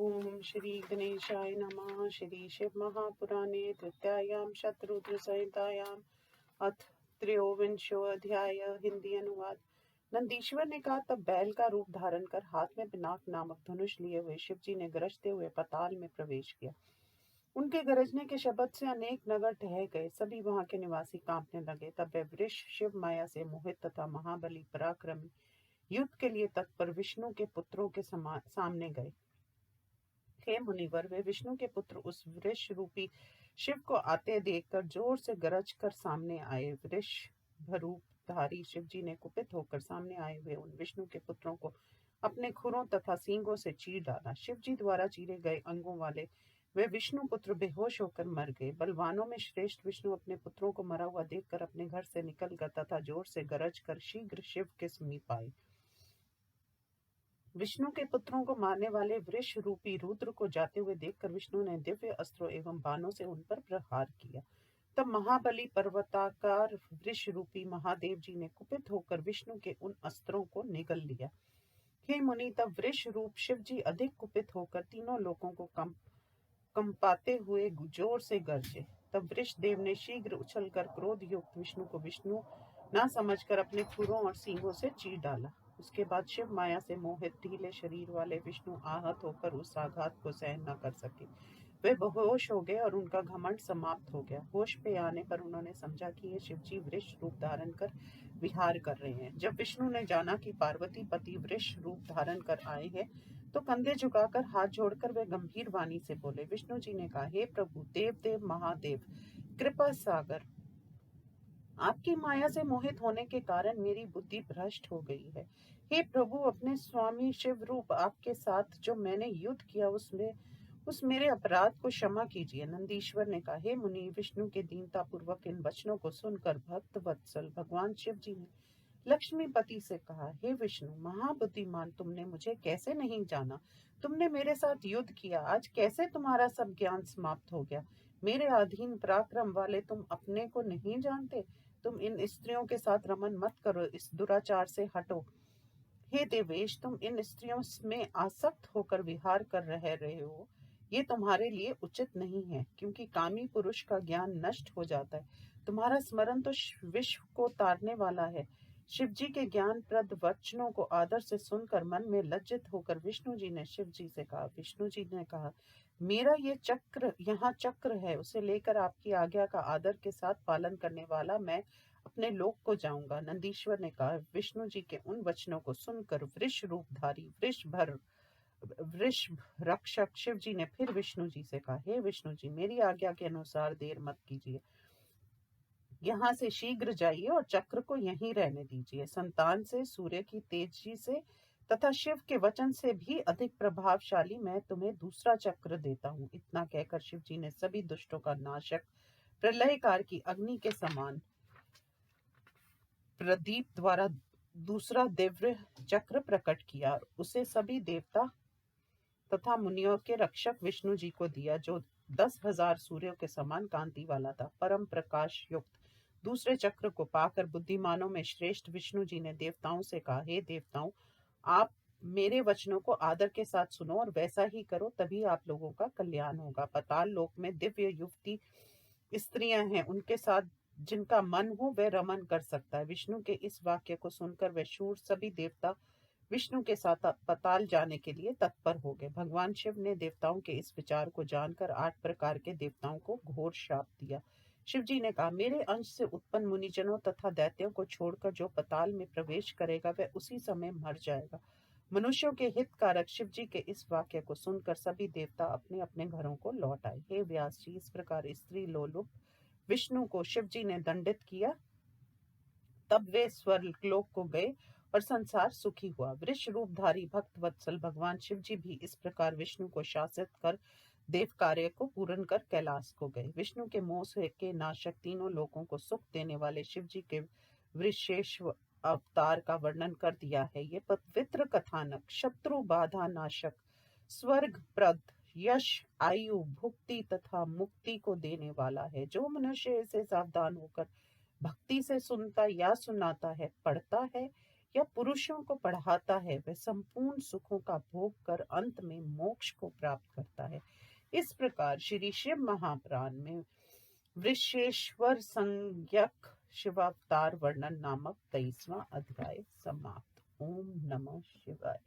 ओम श्री गणेशाय नमः। श्री शिव महापुराणे तृतीयायाम शतरुद्र संहितायाम अथ त्रयोविंशो अध्याय। हिंदी अनुवाद। नंदीश्वर ने कहा, तब बैल का रूप धारण कर हाथ में पिनाक नामक धनुष लिए हुए शिवजी ने गरजते हुए पाताल में प्रवेश किया। उनके गरजने के शब्द से अनेक नगर ठह गए, सभी वहां के निवासी कांपने लगे। तब वे वृष शिव माया से मोहित तथा महाबली पराक्रमी युद्ध के लिए तत्पर विष्णु के पुत्रों के सामने गए। हे मुनिवर, वे विष्णु के पुत्र उस वृष रूपी शिव को आते देखकर जोर से गरज कर सामने आए। वृषभरूपधारी शिवजी ने कुपित होकर सामने आए हुए उन विष्णु के पुत्रों को अपने खुरों तथा सींगों से चीर डाला। शिवजी द्वारा चीरे गए अंगों वाले वे विष्णु पुत्र बेहोश होकर मर गए। बलवानों में श्रेष्ठ विष्णु अपने पुत्रों को मरा हुआ देखकर अपने घर से निकल गए तथा जोर से गरज कर शीघ्र शिव के समीप आए। विष्णु के पुत्रों को मारने वाले वृष रूपी रुद्र को जाते हुए देखकर विष्णु ने दिव्य अस्त्रों एवं बाणों से उन पर प्रहार किया। तब महाबली पर्वताकार वृष रूपी महादेव जी ने कुपित होकर विष्णु के उन अस्त्रों को निगल लिया। हे मुनि, तब वृष रूप शिव जी अधिक कुपित होकर तीनों लोकों को कंपाते हुए जोर से गरजे। तब वृष देव ने शीघ्र उछलकर क्रोध युक्त विष्णु को विष्णु न समझकर अपने खुरों और सींगों से चीर डाला। उसके बाद शिव माया से मोहित ढीले शरीर वाले विष्णु आहत होकर उस आघात को सहन न कर सके। वे बेहोश हो गए और उनका घमंड समाप्त हो गया। होश पे आने पर उन्होंने समझा कि ये शिवजी वृष रूप धारण कर विहार कर रहे हैं। जब विष्णु ने जाना कि पार्वती पति वृष रूप धारण कर आए हैं, तो कंधे झुकाकर हाथ जोड़कर वे गंभीर वाणी से बोले। विष्णु जी ने कहा, हे प्रभु, देव देव महादेव, कृपा सागर, आपकी माया से मोहित होने के कारण मेरी बुद्धि भ्रष्ट हो गई है। हे प्रभु, अपने स्वामी शिव रूप आपके साथ जो मैंने युद्ध किया उस मेरे अपराध को क्षमा कीजिए। नंदीश्वर ने कहा, हे मुनि, विष्णु के दीनता पूर्वक इन वचनों को सुनकर भक्त वत्सल भगवान शिव जी ने लक्ष्मीपति से कहा, हे विष्णु महाबुद्धिमान, तुमने मुझे कैसे नहीं जाना? तुमने मेरे साथ युद्ध किया, आज कैसे तुम्हारा सब ज्ञान समाप्त हो गया? मेरे अधीन पराक्रम वाले तुम अपने को नहीं जानते? तुम इन स्त्रियों के साथ रमन मत करो, इस दुराचार से हटो। हे देवेश, तुम इन स्त्रियों में आसक्त होकर विहार कर रहे हो, ये तुम्हारे लिए उचित नहीं है, क्योंकि कामी पुरुष का ज्ञान नष्ट हो जाता है। तुम्हारा स्मरण तो विश्व को तारने वाला है। शिवजी के ज्ञान प्रद वचनों को आदर से सुनकर मन में लज्जित होकर विष्णु जी ने शिवजी से कहा। विष्णु जी ने कहा, मेरा ये यहाँ चक्र है, उसे लेकर आपकी आज्ञा का आदर के साथ पालन करने वाला मैं अपने लोक को जाऊंगा। नंदीश्वर ने कहा। विष्णु जी के उन वचनों को सुनकर वृष रूपधारी वृषभ रक्षक शिव जी ने फिर विष्णु जी से कहा, हे विष्णु जी, मेरी आज्ञा के अनुसार देर मत कीजिए, यहाँ से शीघ्र जाइए और चक्र को यहीं रहने दीजिए। संतान से, सूर्य की तेजी से तथा शिव के वचन से भी अधिक प्रभावशाली मैं तुम्हें दूसरा चक्र देता हूँ। इतना कहकर शिव जी ने सभी दुष्टों का नाशक प्रलयकार की अग्नि के समान प्रदीप द्वारा दूसरा दिव्य चक्र प्रकट किया और उसे सभी देवता तथा मुनियों के रक्षक विष्णु जी को दिया, जो 10,000 सूर्यों के समान कांति वाला था। परम प्रकाश युक्त दूसरे चक्र को पाकर बुद्धिमानों में श्रेष्ठ विष्णु जी ने देवताओं से कहा, हे देवताओं, आप मेरे वचनों को आदर के साथ सुनो और वैसा ही करो, तभी आप लोगों का कल्याण होगा। पाताल लोक में दिव्य युवती स्त्रियां हैं, उनके साथ जिनका मन हो वह रमन कर सकता है। विष्णु के इस वाक्य को सुनकर वह शूर सभी देवता विष्णु के साथ पाताल जाने के लिए तत्पर हो गए। भगवान शिव ने देवताओं के इस विचार को जानकर 8 प्रकार के देवताओं को घोर शाप दिया। शिव जी ने कहा, मेरे अंश से उत्पन्न मुनिजनों तथा दैत्यों को छोड़कर जो पाताल में प्रवेश करेगा वह उसी समय मर जाएगा। मनुष्यों के हित कारक शिव जी के इस वाक्य को सुनकर सभी देवता अपने अपने घरों को लौट आए। हे व्यास जी, इस प्रकार स्त्री लोलुप विष्णु को शिव जी ने दंडित किया। तब वे स्वर्गलोक को गए और संसार सुखी हुआ। वृष रूपधारी भक्त वत्सल भगवान शिव जी भी इस प्रकार विष्णु को शासित कर देव कार्य को पूर्ण कर कैलाश को गए। विष्णु के मोह से के नाशक तीनों लोकों को सुख देने वाले शिव जी के विशेष अवतार का वर्णन कर दिया है। ये पवित्र कथानक शत्रु बाधा नाशक, स्वर्ग प्रद, यश, आयु, भुक्ति तथा मुक्ति को देने वाला है। जो मनुष्य इसे सावधान होकर भक्ति से सुनता या सुनाता है, पढ़ता है या पुरुषों को पढ़ाता है, वह संपूर्ण सुखों का भोग कर अंत में मोक्ष को प्राप्त करता है। इस प्रकार श्री शिव महापुराण में वृषेश्वर संज्ञक शिवावतार वर्णन नामक 23वां अध्याय समाप्त। ओम नमः शिवाय।